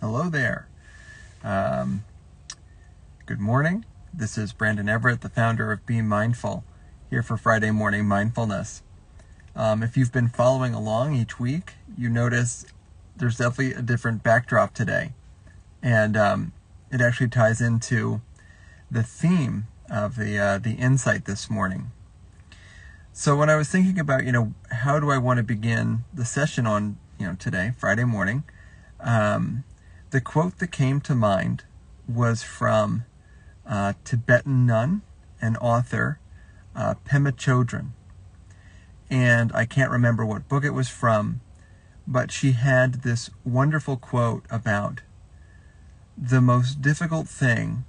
Hello there. Um, Good morning. This is Brandon Everett, the founder of Be Mindful, here for Friday Morning Mindfulness. If you've been following along each week, you notice there's definitely a different backdrop today. And it actually ties into the theme of the insight this morning. So when I was thinking about, how do I want to begin the session on, today, Friday morning, the quote that came to mind was from Tibetan nun and author Pema Chodron. And I can't remember what book it was from, but she had this wonderful quote about the most difficult thing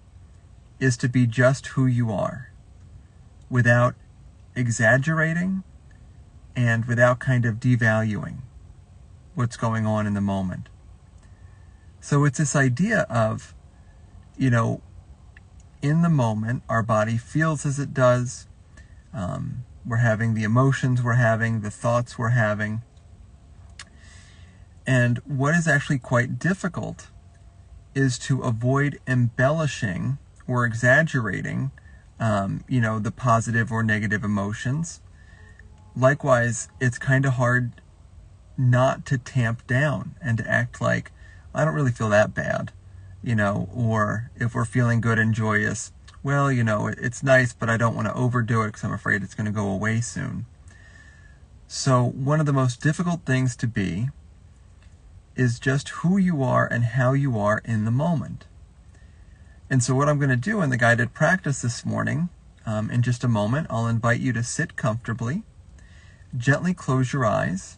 is to be just who you are, without exaggerating and without kind of devaluing what's going on in the moment. So it's this idea of, in the moment, our body feels as it does. We're having the emotions we're having, the thoughts we're having. And what is actually quite difficult is to avoid embellishing or exaggerating, the positive or negative emotions. Likewise, it's kind of hard not to tamp down and to act like, I don't really feel that bad, or if we're feeling good and joyous, well, it's nice, but I don't want to overdo it because I'm afraid it's going to go away soon. So one of the most difficult things to be is just who you are and how you are in the moment. And so what I'm going to do in the guided practice this morning, in just a moment, I'll invite you to sit comfortably, gently close your eyes.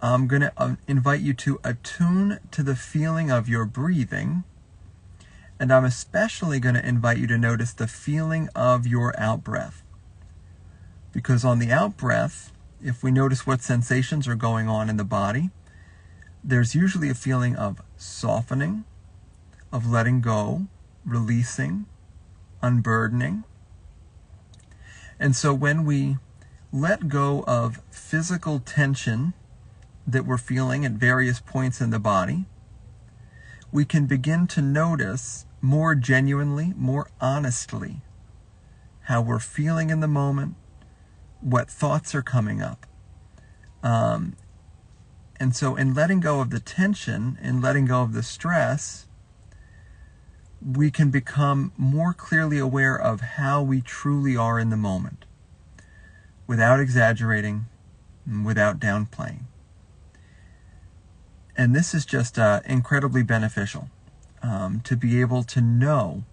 I'm going to invite you to attune to the feeling of your breathing, and I'm especially going to invite you to notice the feeling of your out-breath. Because on the out-breath, if we notice what sensations are going on in the body, there's usually a feeling of softening, of letting go, releasing, unburdening. And so when we let go of physical tension that we're feeling at various points in the body, we can begin to notice more genuinely, more honestly, how we're feeling in the moment, what thoughts are coming up. And so in letting go of the tension, in letting go of the stress, we can become more clearly aware of how we truly are in the moment, without exaggerating, without downplaying. And this is just incredibly beneficial, to be able to know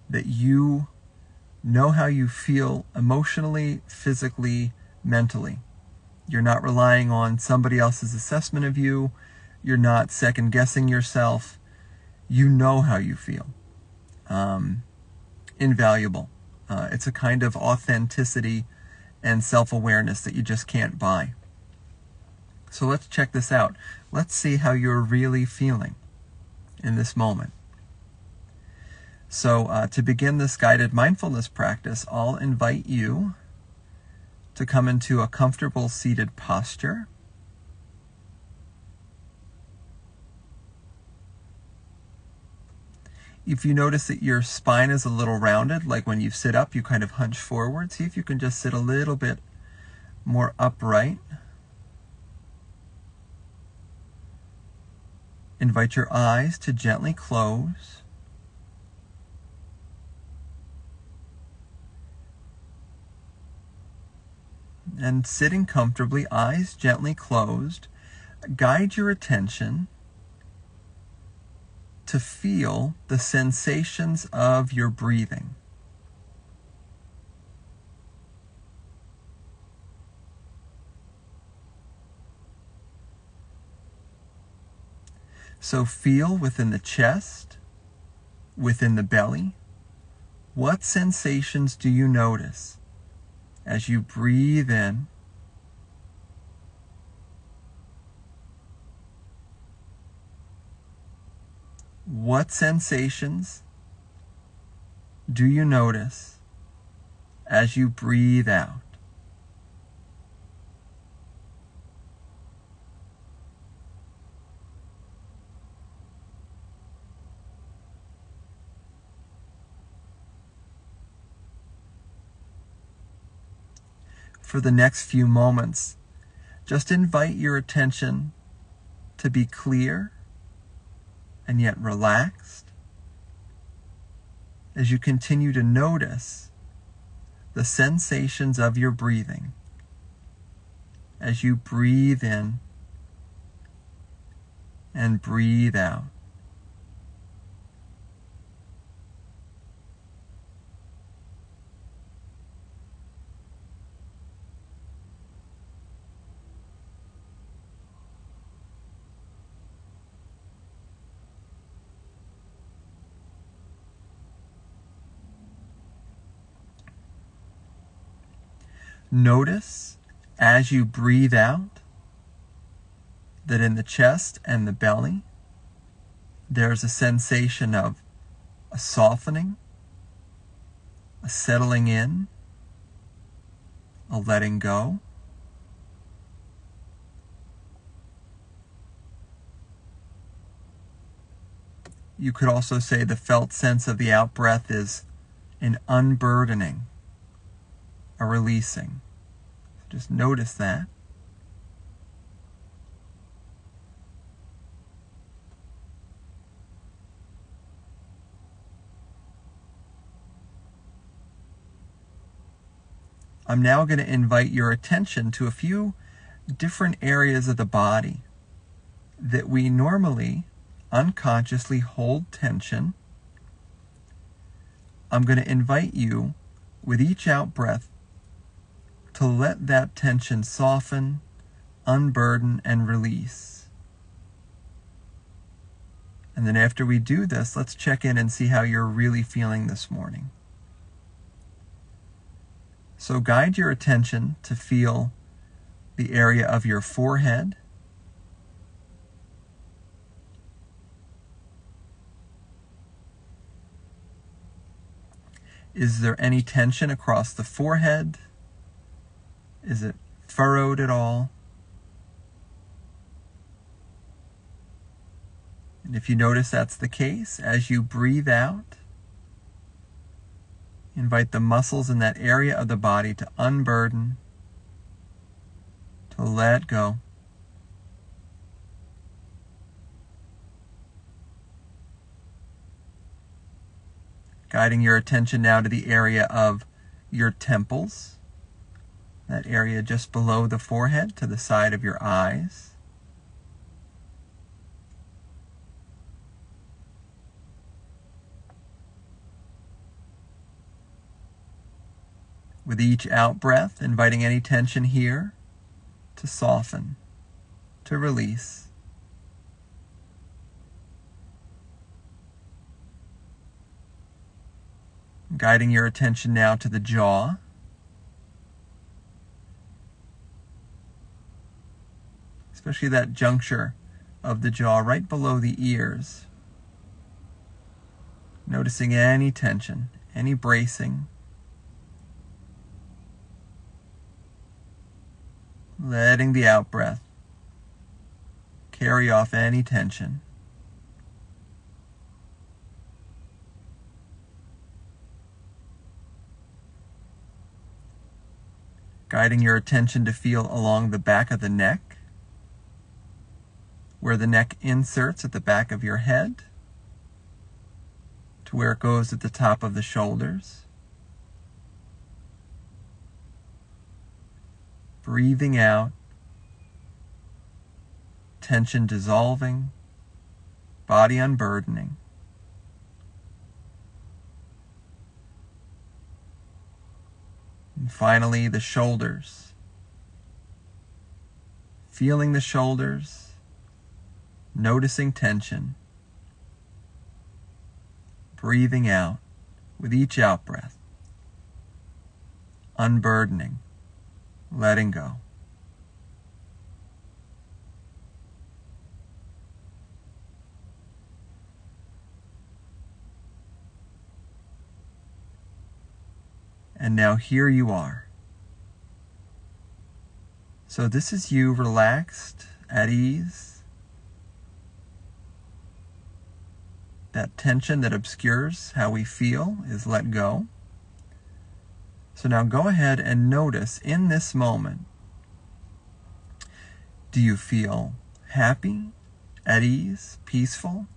that you know how you feel emotionally, physically, mentally. You're not relying on somebody else's assessment of you. You're not second-guessing yourself. You know how you feel. Invaluable. It's a kind of authenticity and self-awareness that you just can't buy. So let's check this out. Let's see how you're really feeling in this moment. So to begin this guided mindfulness practice, I'll invite you to come into a comfortable seated posture. If you notice that your spine is a little rounded, like when you sit up, you kind of hunch forward, see if you can just sit a little bit more upright. Invite your eyes to gently close. And sitting comfortably, eyes gently closed, guide your attention to feel the sensations of your breathing. So feel within the chest, within the belly, what sensations do you notice as you breathe in? What sensations do you notice as you breathe out? for the next few moments, just invite your attention to be clear and yet relaxed as you continue to notice the sensations of your breathing as you breathe in and breathe out. Notice as you breathe out that in the chest and the belly, there's a sensation of a softening, a settling in, a letting go. You could also say the felt sense of the out-breath is an unburdening, a releasing. Just notice that. I'm now going to invite your attention to a few different areas of the body that we normally unconsciously hold tension. I'm going to invite you with each out breath to let that tension soften, unburden, and release. And then after we do this, let's check in and see how you're really feeling this morning. So guide your attention to feel the area of your forehead, is there any tension across the forehead? Is it furrowed at all? And if you notice that's the case, as you breathe out, invite the muscles in that area of the body to unburden, to let go. Guiding your attention now to the area of your temples, that area just below the forehead to the side of your eyes. With each out breath, inviting any tension here to soften, to release. Guiding your attention now to the jaw. Especially that juncture of the jaw right below the ears. Noticing any tension, any bracing. Letting the out breath carry off any tension. Guiding your attention to feel along the back of the neck, where the neck inserts at the back of your head, to where it goes at the top of the shoulders. Breathing out, tension dissolving, body unburdening. And finally, the shoulders. Feeling the shoulders, noticing tension, breathing out with each out breath, unburdening, letting go. And now here you are. So this is you relaxed, at ease. That tension that obscures how we feel is let go. So now go ahead and notice in this moment, do you feel happy, at ease, peaceful?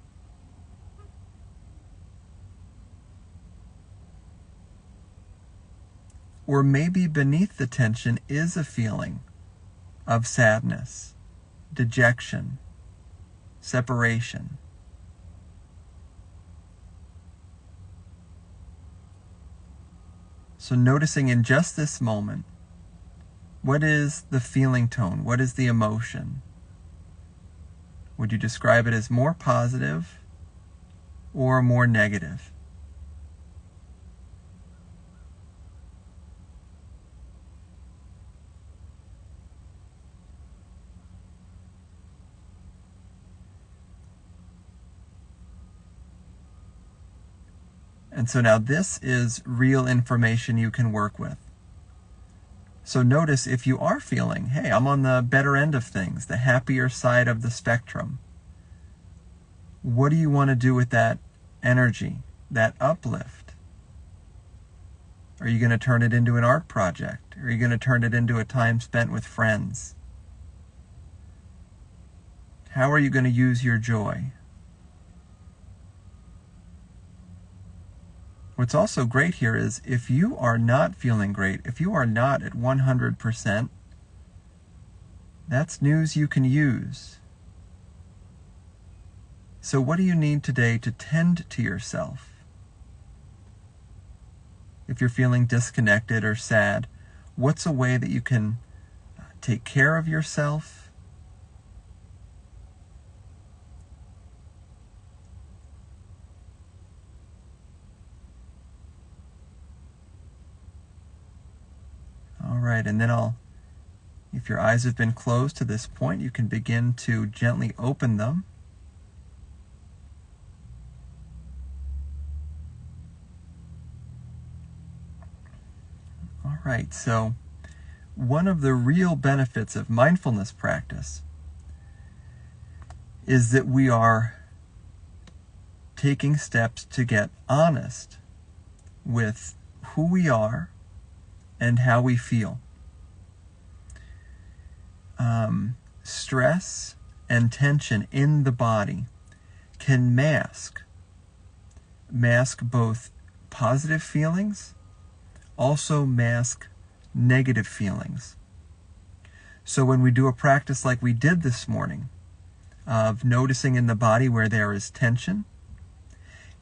Or maybe beneath the tension is a feeling of sadness, dejection, separation. So noticing in just this moment, what is the feeling tone? What is the emotion? Would you describe it as more positive or more negative? And so now this is real information you can work with. So notice if you are feeling, hey, I'm on the better end of things, the happier side of the spectrum. What do you want to do with that energy, that uplift? Are you going to turn it into an art project? Are you going to turn it into a time spent with friends? How are you going to use your joy? What's also great here is if you are not feeling great, if you are not at 100%, that's news you can use. So what do you need today to tend to yourself? If you're feeling disconnected or sad, what's a way that you can take care of yourself? All right, and then if your eyes have been closed to this point, you can begin to gently open them. All right, so one of the real benefits of mindfulness practice is that we are taking steps to get honest with who we are and how we feel. Stress and tension in the body can mask both positive feelings, also mask negative feelings. So when we do a practice like we did this morning, of noticing in the body where there is tension,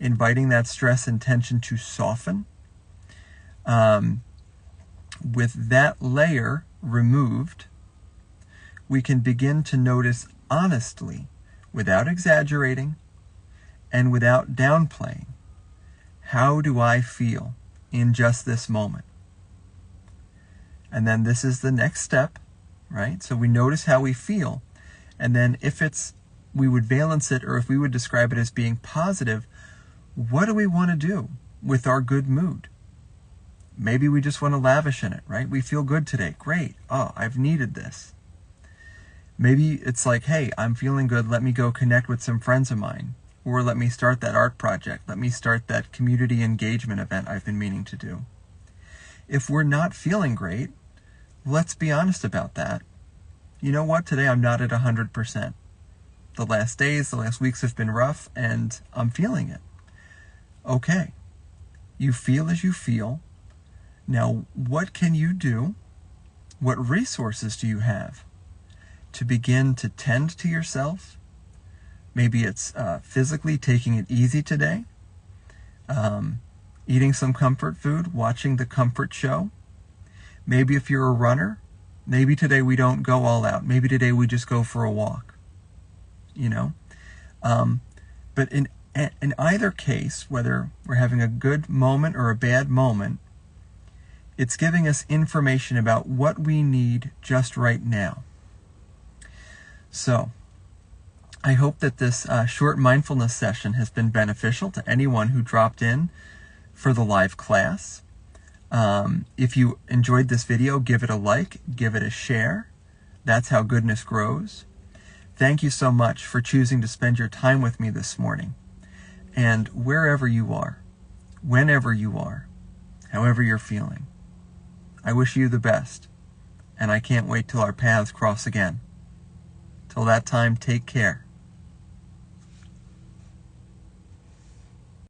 inviting that stress and tension to soften, with that layer removed, we can begin to notice honestly, without exaggerating and without downplaying, how do I feel in just this moment? And then this is the next step, right? So we notice how we feel, and then if we would valence it, or if we would describe it as being positive, what do we want to do with our good mood? Maybe we just want to lavish in it, right? We feel good today. Great. Oh, I've needed this. Maybe it's like, hey, I'm feeling good. Let me go connect with some friends of mine. Or let me start that art project. Let me start that community engagement event I've been meaning to do. If we're not feeling great, let's be honest about that. You know what? Today I'm not at 100%. The last days, the last weeks have been rough, and I'm feeling it. Okay. You feel as you feel. Now, what can you do? What resources do you have to begin to tend to yourself? Maybe it's physically taking it easy today, eating some comfort food, watching the comfort show. Maybe if you're a runner, maybe today we don't go all out. Maybe today we just go for a walk, But in either case, whether we're having a good moment or a bad moment, it's giving us information about what we need just right now. So, I hope that this short mindfulness session has been beneficial to anyone who dropped in for the live class. If you enjoyed this video, give it a like, give it a share. That's how goodness grows. Thank you so much for choosing to spend your time with me this morning. And wherever you are, whenever you are, however you're feeling, I wish you the best, and I can't wait till our paths cross again. Till that time, take care.